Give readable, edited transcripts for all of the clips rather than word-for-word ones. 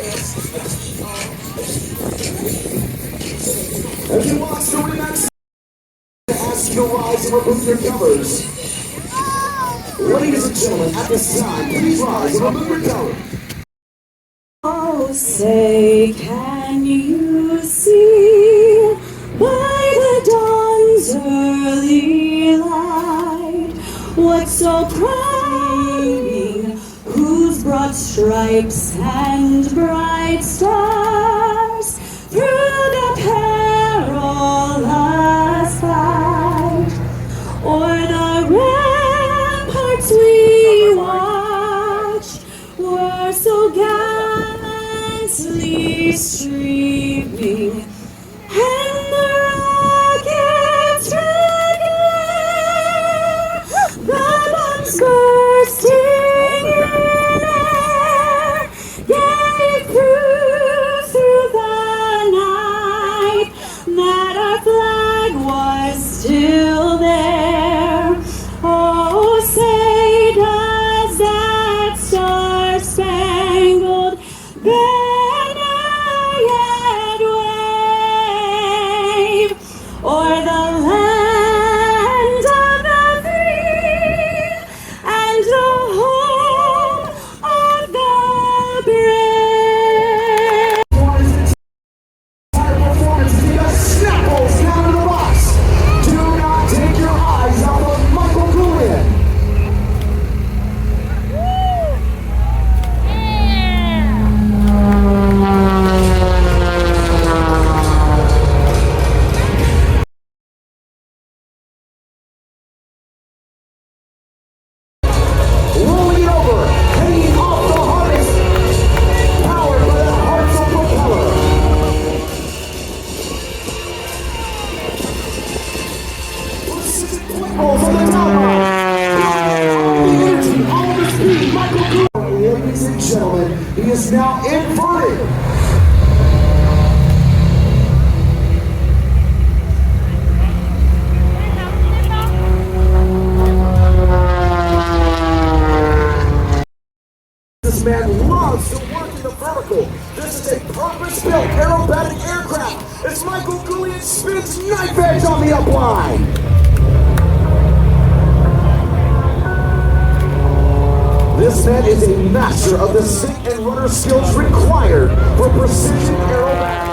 If you want to relax, ask you to rise and remove your covers. Ladies and gentlemen, at this time, please rise and remove your covers. Oh, say, can you see by the dawn's early light what so proudly, whose broad stripes and bright stars through the perilous fight o'er the ramparts we watched were so gallantly streaming, and the rockets red glare, the bombs bursting in air, gave proof through the night that our flag was still there. Oh, say does that star-spangled banner yet wave o'er the land of the free and the home of the brave? Performance, you got snapples down in the box. Do not take your eyes off of Michael Julian. Rolling over, hanging off the harness, powered by that Hartzell propeller. Precision point rolls on the top line. All the energy, all the speed, Michael Julian. Ladies and gentlemen, he is now inverted. This man loves to work in the vertical. This is a purpose-built aerobatic aircraft as Michael Julian spins knife edge on the upline. This man is a master of the sink and rudder skills required for precision aerobatics.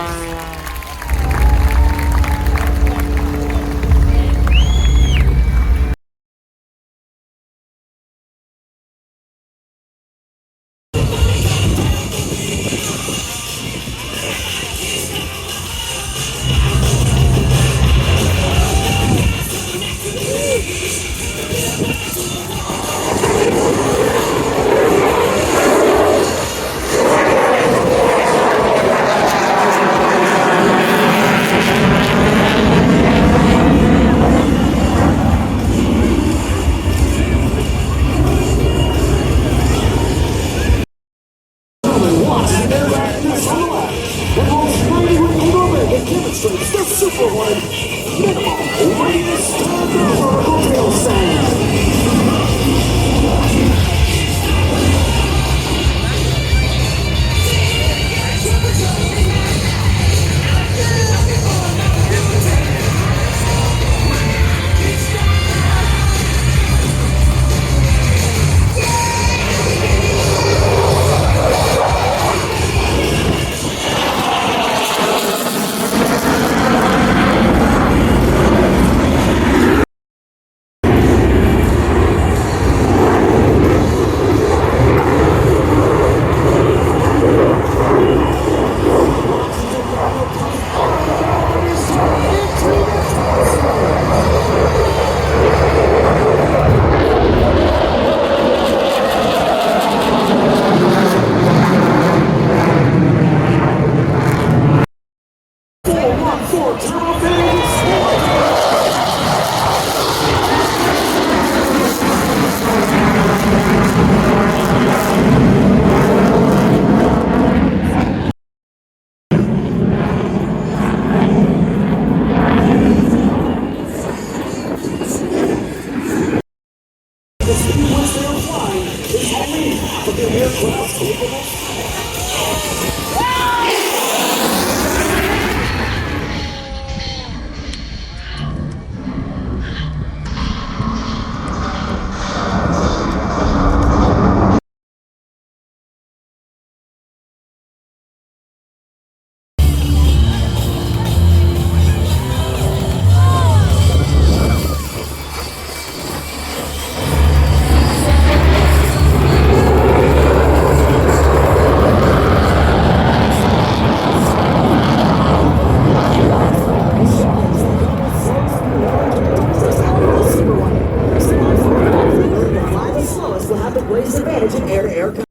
disadvantage in air-to-air combat.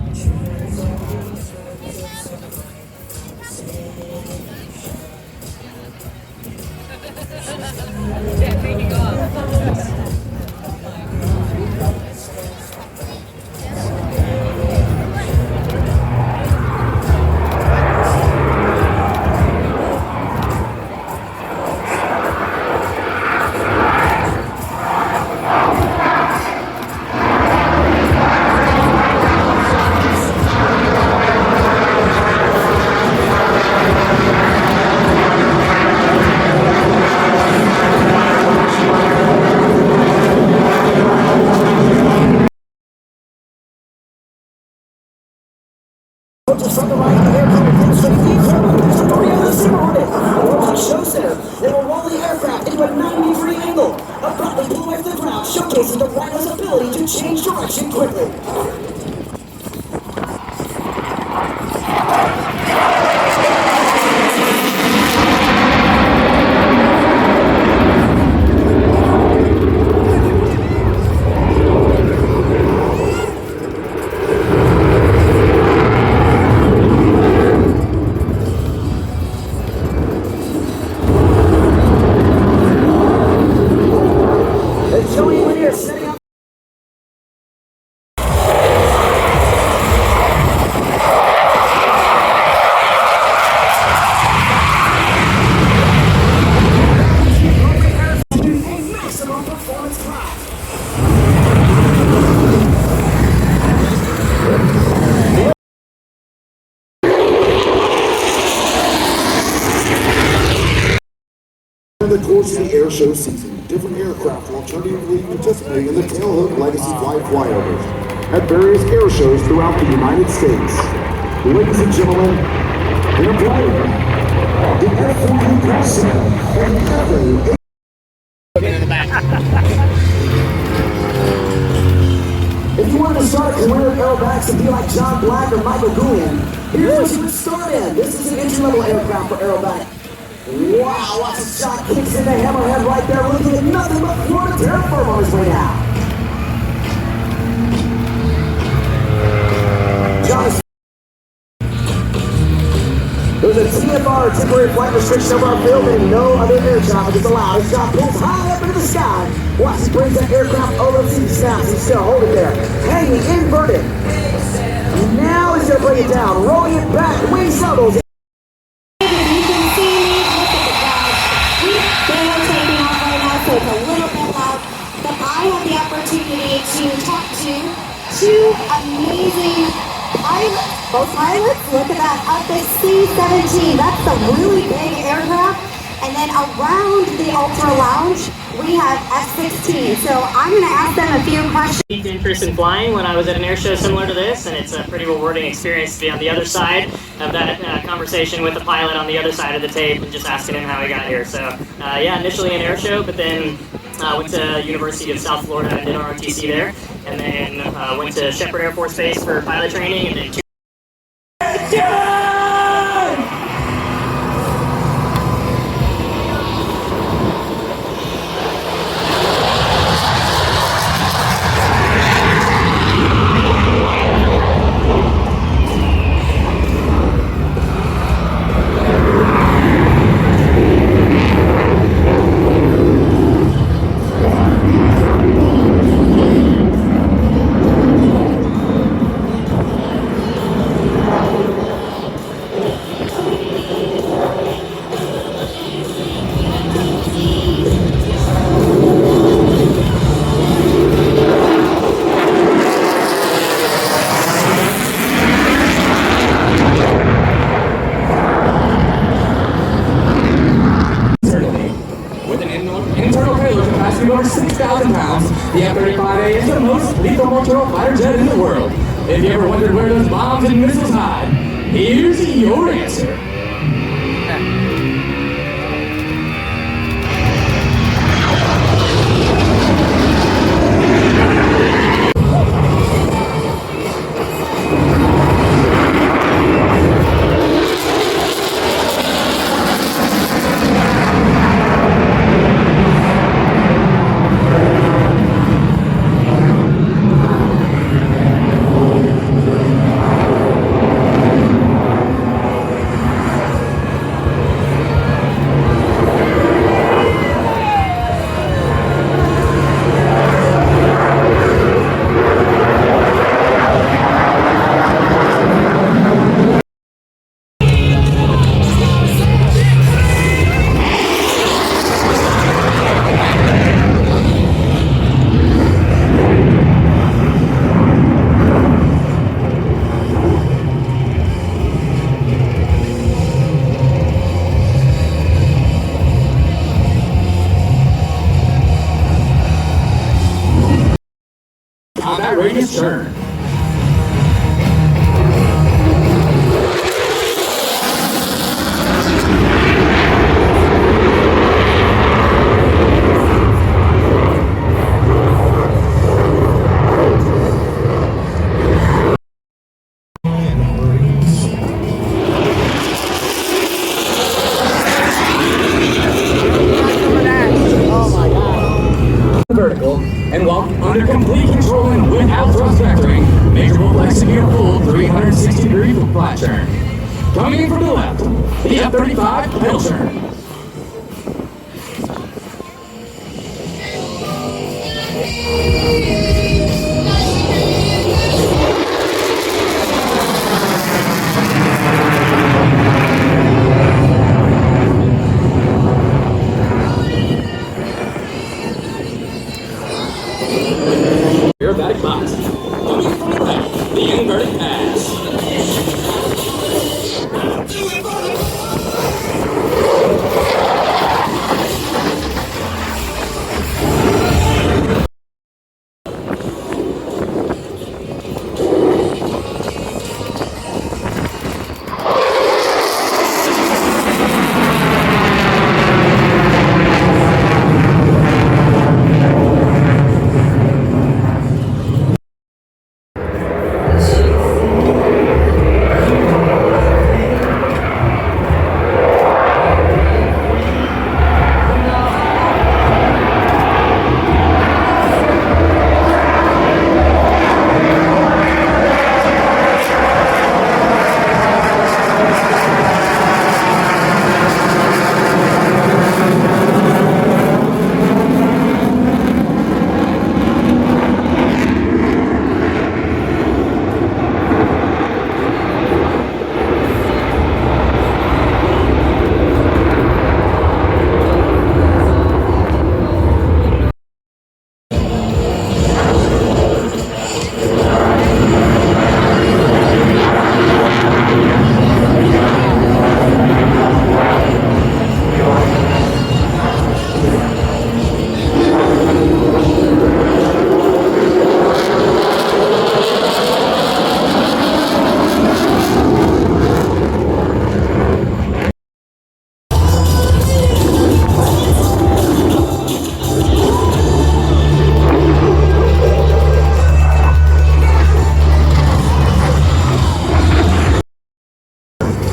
Just from the right on the aircraft, demonstrating the incredible trajectory of the Super Hornet. Approaching Show Center, they will roll the aircraft into a 90-degree angle, abruptly pull away from the ground, showcasing the rider's ability to change direction quickly. During the course of the air show season, different aircraft will alternatively participate in the Tailhook Legacy Flight flyovers at various air shows throughout the United States. Ladies and gentlemen, they're playing the F-40 Crescent and every If you wanted to start a career in aerobatics and be like John Black or Michael Goulian, here's what you would start in. This is an entry-level aircraft for aerobatic. Wow, watch the shot kicks into Hammerhead right there, looking at nothing but Florida terra firma on his way out. John, there's a TFR, temporary flight restriction over our field, and no other air traffic is allowed. His shot pulls high up into the sky. Watch, he brings that aircraft over the sea, snaps, he's still hold it there. Hanging, inverted. Now he's going to bring it down, rolling it back, wing shovels. So it's a little bit loud, but I had the opportunity to talk to two amazing pilots. Both pilots, look at that, up the C-17. That's a really big aircraft. And then around the Ultra Lounge, we have F-16. So I'm going to ask them a few questions. I piqued interest in flying when I was at an air show similar to this, and it's a pretty rewarding experience to be on the other side of that conversation with the pilot on the other side of the tape and just asking him how he got here. So yeah, initially an air show, but then went to University of South Florida and did ROTC there, and then went to Shepherd Air Force Base for pilot training, and then over 6,000 pounds, the F-35A is the most lethal multi-role fighter jet in the world. If you ever wondered where those bombs and missiles hide, here's your answer. on that radius turn. Vertical, and while under complete control and without thrust vectoring, Major will execute a full 360-degree flat turn. Coming in from the left, the F-35 pedal turn. Aerobatic box. Coming from the right, the inverted pass.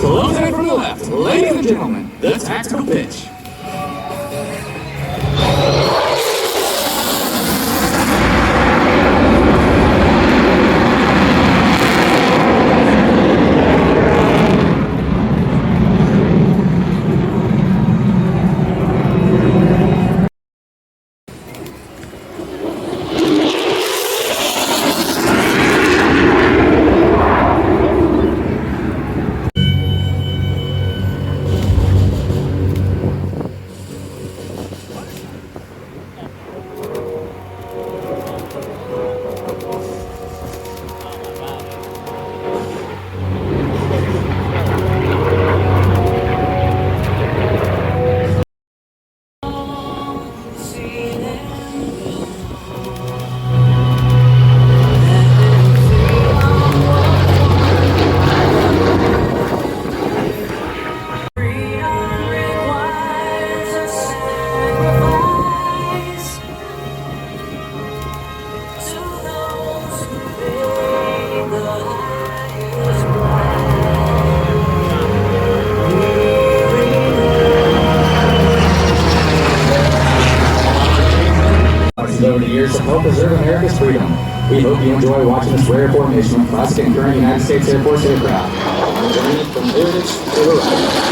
Lieutenant from the left, ladies and gentlemen, the tactical pitch. Over the years to help preserve America's freedom. We hope you enjoy watching this rare formation of classic and current United States Air Force aircraft. Journey from heritage to horizon.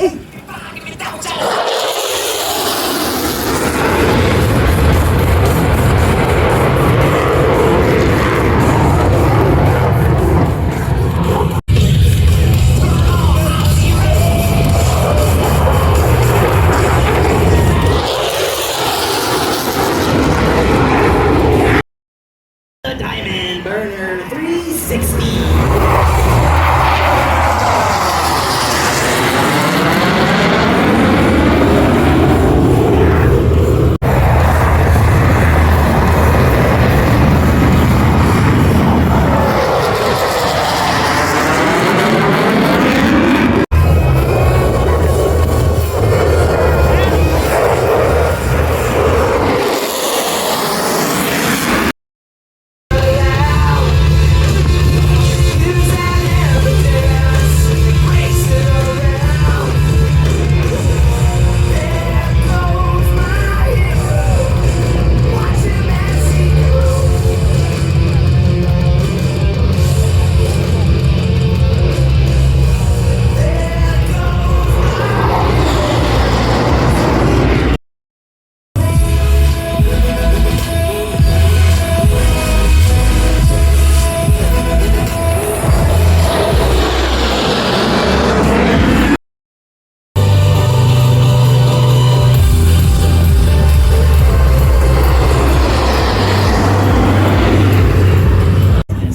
ready? The Diamond Burner 360.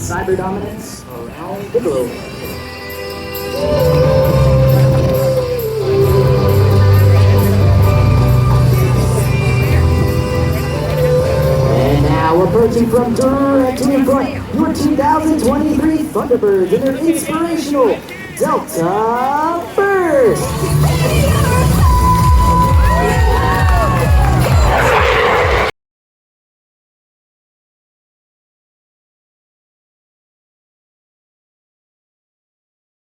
Cyber dominance around the globe. And now approaching from directly in front, your 2023 Thunderbirds and their inspirational Delta